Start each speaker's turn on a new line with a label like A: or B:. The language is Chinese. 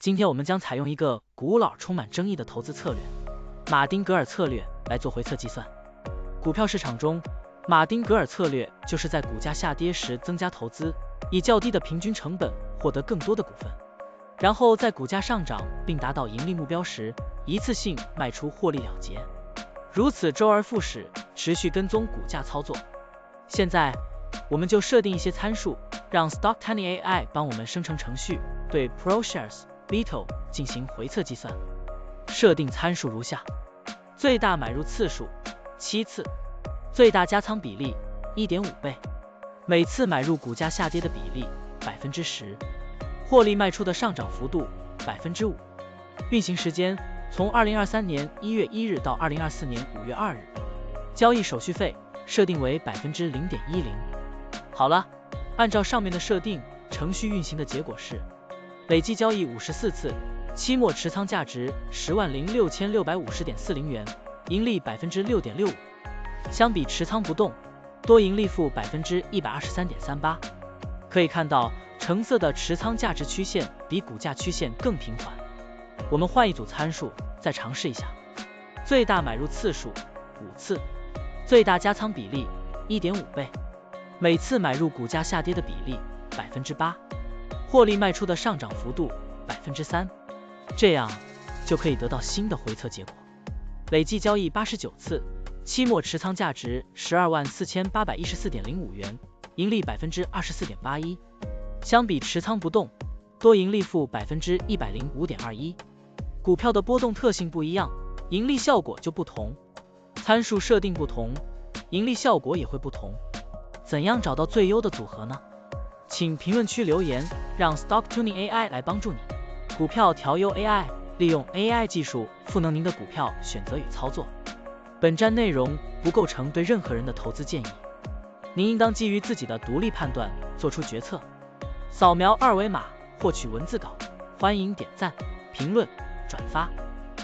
A: 今天我们将采用一个古老、充满争议的投资策略——马丁格尔策略来做回测计算。股票市场中，马丁格尔策略就是在股价下跌时增加投资，以较低的平均成本获得更多的股份，然后在股价上涨并达到盈利目标时，一次性卖出获利了结。如此周而复始，持续跟踪股价操作。现在，我们就设定一些参数，让 Stocktiny AI 帮我们生成程序，对 ProShares Beetle 进行回测计算。设定参数如下：最大买入次数7次，最大加仓比例 1.5 倍，每次买入股价下跌的比例 10%， 获利卖出的上涨幅度 5%。运行时间从2023年1月1日到2024年5月2日。交易手续费设定为 0.10%。好了，按照上面的设定，程序运行的结果是累计交易54次，期末持仓价值10.6650.40元，盈利 6.65%。相比持仓不动，多盈利负 123.38%。可以看到，橙色的持仓价值曲线比股价曲线更平缓。我们换一组参数，再尝试一下。最大买入次数5次，最大加仓比例 1.5 倍，每次买入股价下跌的比例 8%， 获利卖出的上涨幅度 3%。这样就可以得到新的回测结果。累计交易89次，期末持仓价值124814.05元，盈利 24.81%。相比持仓不动，多盈利负 105.21%。股票的波动特性不一样，盈利效果就不同。参数设定不同，盈利效果也会不同。怎样找到最优的组合呢？请评论区留言，让 Stocktiny AI 来帮助你。股票调优 AI， 利用 AI 技术赋能您的股票选择与操作。本站内容不构成对任何人的投资建议，您应当基于自己的独立判断做出决策。扫描二维码获取文字稿，欢迎点赞、评论、转发。